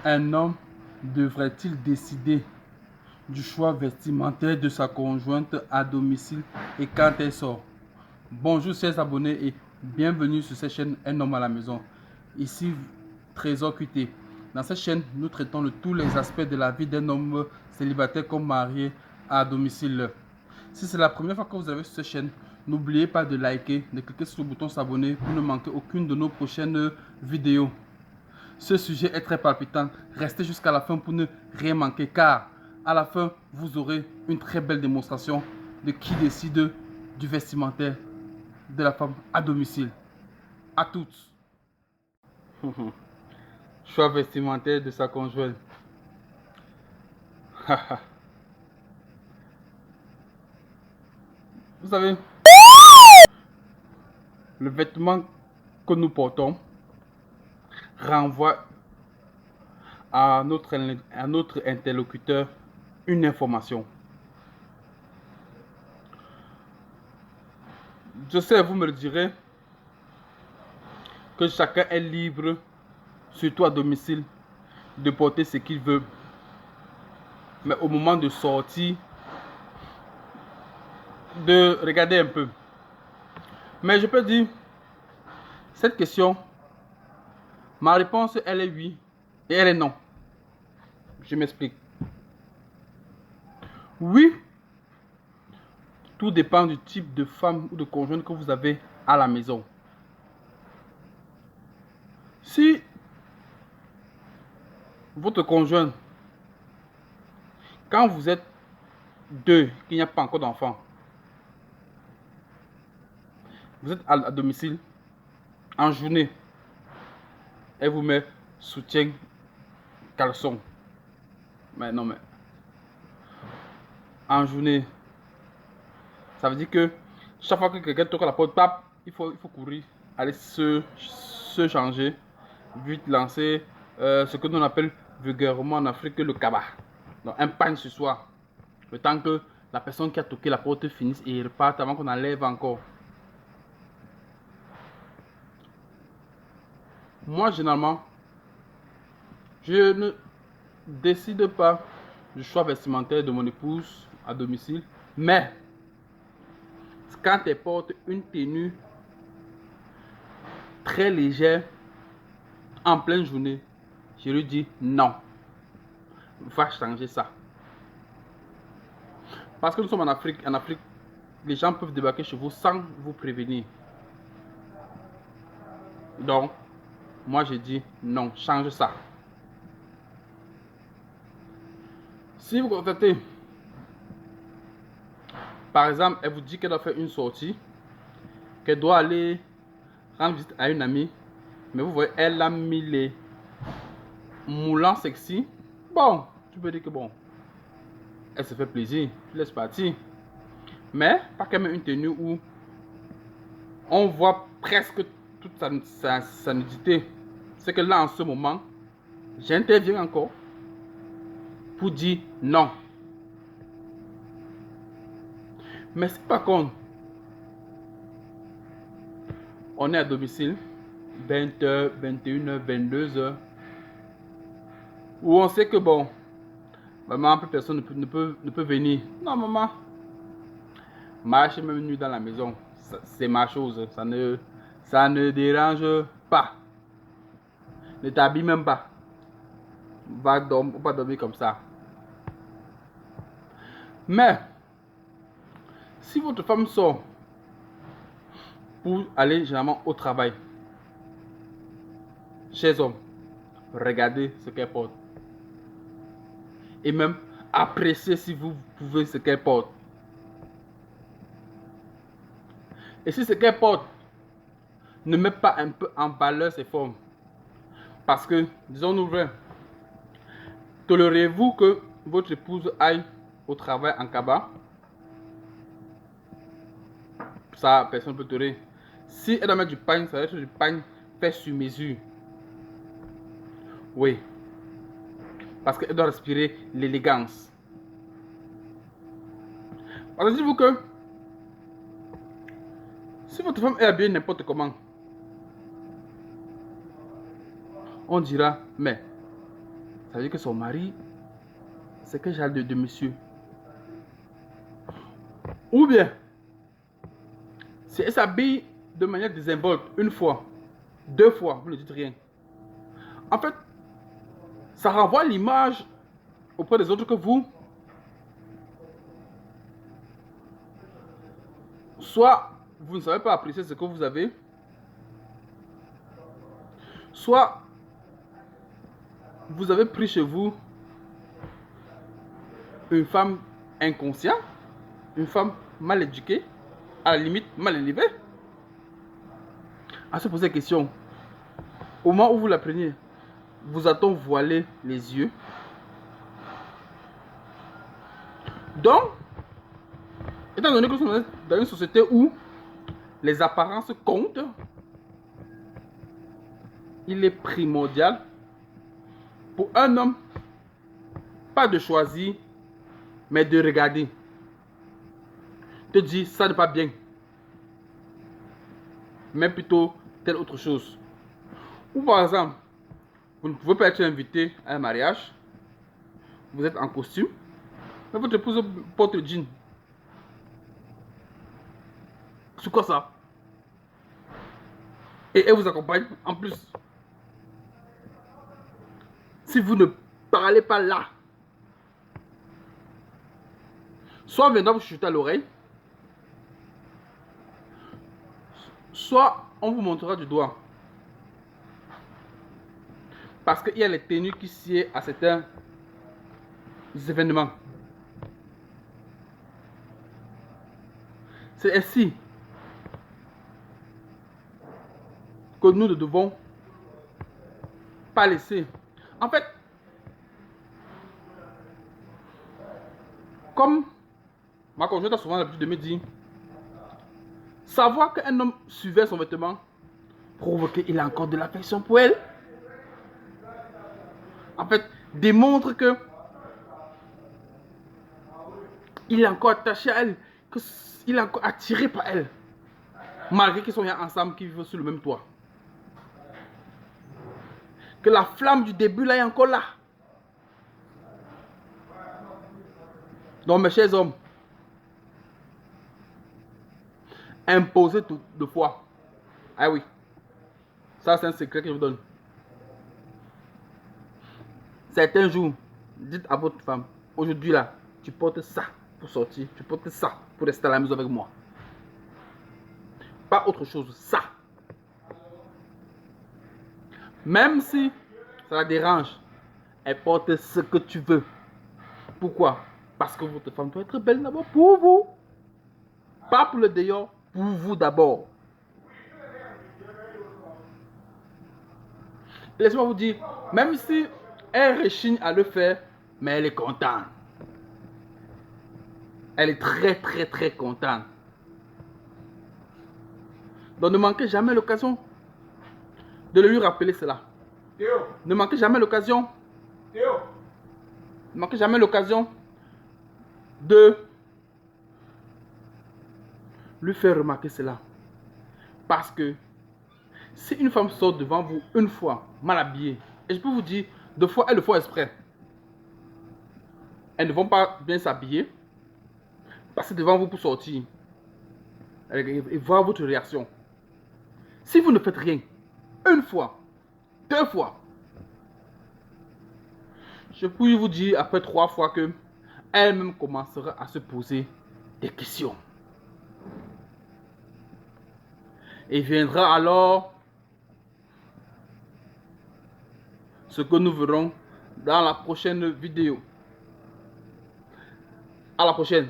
Un homme devrait-il décider du choix vestimentaire de sa conjointe à domicile et quand elle sort? Bonjour chers abonnés et bienvenue sur cette chaîne Un homme à la maison. Ici Trésor QT. Dans cette chaîne, nous traitons de tous les aspects de la vie d'un homme célibataire comme marié à domicile. Si c'est la première fois que vous avez sur cette chaîne, n'oubliez pas de liker, de cliquer sur le bouton s'abonner pour ne manquer aucune de nos prochaines vidéos. Ce sujet est très palpitant. Restez jusqu'à la fin pour ne rien manquer car à la fin, vous aurez une très belle démonstration de qui décide du vestimentaire de la femme à domicile. À toutes. Choix vestimentaire de sa conjointe. Vous savez, le vêtement que nous portons renvoie à notre interlocuteur une information. Je sais, vous me le direz, que chacun est libre, surtout à domicile, de porter ce qu'il veut. Mais au moment de sortir, de regarder un peu. Mais je peux dire, cette question, ma réponse, elle est oui et elle est non. Je m'explique. Oui, tout dépend du type de femme ou de conjointe que vous avez à la maison. Si votre conjoint, quand vous êtes deux, qu'il n'y a pas encore d'enfant, vous êtes à domicile, en journée, elle vous met soutien, caleçon. Mais non, mais en journée, ça veut dire que chaque fois que quelqu'un toque à la porte, pape, il faut courir, aller se changer, vite lancer ce que l'on appelle vulgairement en Afrique le cabas. Donc un pagne ce soir, le temps que la personne qui a toqué la porte finisse et reparte avant qu'on enlève encore. Moi, généralement, je ne décide pas du choix vestimentaire de mon épouse à domicile, mais quand elle porte une tenue très légère en pleine journée, je lui dis non, va changer ça. Parce que nous sommes en Afrique, les gens peuvent débarquer chez vous sans vous prévenir. Donc, moi je dis non, change ça. Si vous constatez, par exemple, elle vous dit qu'elle doit faire une sortie, qu'elle doit aller rendre visite à une amie, mais vous voyez, elle a mis les moulants sexy, bon, tu peux dire que bon, elle se fait plaisir, tu laisses partir. Mais pas qu'elle met une tenue où on voit presque toute sa nudité. C'est que là, en ce moment, j'interviens encore pour dire non. Mais si par contre, on est à domicile, 20h, 21h, 22h, où on sait que bon, maman, personne ne peut venir. Non, maman, marche même nuit dans la maison, c'est ma chose, ça ne dérange pas. Ne t'habille même pas. Va dormir comme ça. Mais, si votre femme sort pour aller généralement au travail, chers hommes, regardez ce qu'elle porte. Et même appréciez si vous pouvez ce qu'elle porte. Et si ce qu'elle porte ne met pas un peu en valeur ses formes, parce que, disons-nous vrai, tolérez-vous que votre épouse aille au travail en cabas? Ça, personne ne peut tolérer. Si elle doit mettre du pagne, ça va être du pagne fait sur mesure. Oui. Parce qu'elle doit respirer l'élégance. Parce que dites-vous que si votre femme est habillée n'importe comment, on dira, mais Ça veut dire que son mari, c'est quel genre de monsieur? Ou bien, si elle s'habille de manière désinvolte une fois, deux fois, vous ne dites rien. En fait, ça renvoie l'image auprès des autres que vous, soit vous ne savez pas apprécier ce que vous avez, soit vous avez pris chez vous une femme inconsciente, une femme mal éduquée, à la limite mal élevée. À se poser la question, au moment où vous la preniez, vous a-t-on voilé les yeux? Donc, étant donné que nous sommes dans une société où les apparences comptent, il est primordial pour un homme, pas de choisir, mais de regarder. Te dire, ça n'est pas bien. Mais plutôt telle autre chose. Ou par exemple, vous ne pouvez pas être invité à un mariage, vous êtes en costume, mais votre épouse porte le jean. C'est quoi ça? Et elle vous accompagne en plus. Si vous ne parlez pas là, soit viendra vous chuter à l'oreille, soit on vous montrera du doigt. Parce qu'il y a les tenues qui sied à certains événements. C'est ainsi que nous ne devons pas laisser. En fait, comme ma conjointe a souvent l'habitude de me dire, savoir qu'un homme suivait son vêtement prouve qu'il a encore de l'affection pour elle. En fait, démontre que il est encore attaché à elle, qu'il est encore attiré par elle, malgré qu'ils sont ensemble, qu'ils vivent sur le même toit. Que la flamme du début là est encore là. Donc mes chers hommes, imposez tout de fois. Ah oui, ça c'est un secret que je vous donne. Certains jours, dites à votre femme, aujourd'hui là, tu portes ça pour sortir, tu portes ça pour rester à la maison avec moi. Pas autre chose, ça. Même si ça la dérange, elle porte ce que tu veux. Pourquoi? Parce que votre femme doit être belle d'abord pour vous. Pas pour le dehors, pour vous d'abord. Laissez-moi vous dire, même si elle rechigne à le faire, mais elle est contente. Elle est très contente. Donc ne manquez jamais l'occasion de lui rappeler cela. Théo. Ne manquez jamais l'occasion. Théo. Ne manquez jamais l'occasion de lui faire remarquer cela. Parce que si une femme sort devant vous une fois mal habillée, et je peux vous dire, deux fois, elles le font exprès. Elles ne vont pas bien s'habiller, passer devant vous pour sortir et voir votre réaction. Si vous ne faites rien, une fois, deux fois, je peux vous dire après trois fois que elle-même commencera à se poser des questions. Et viendra alors ce que nous verrons dans la prochaine vidéo. À la prochaine.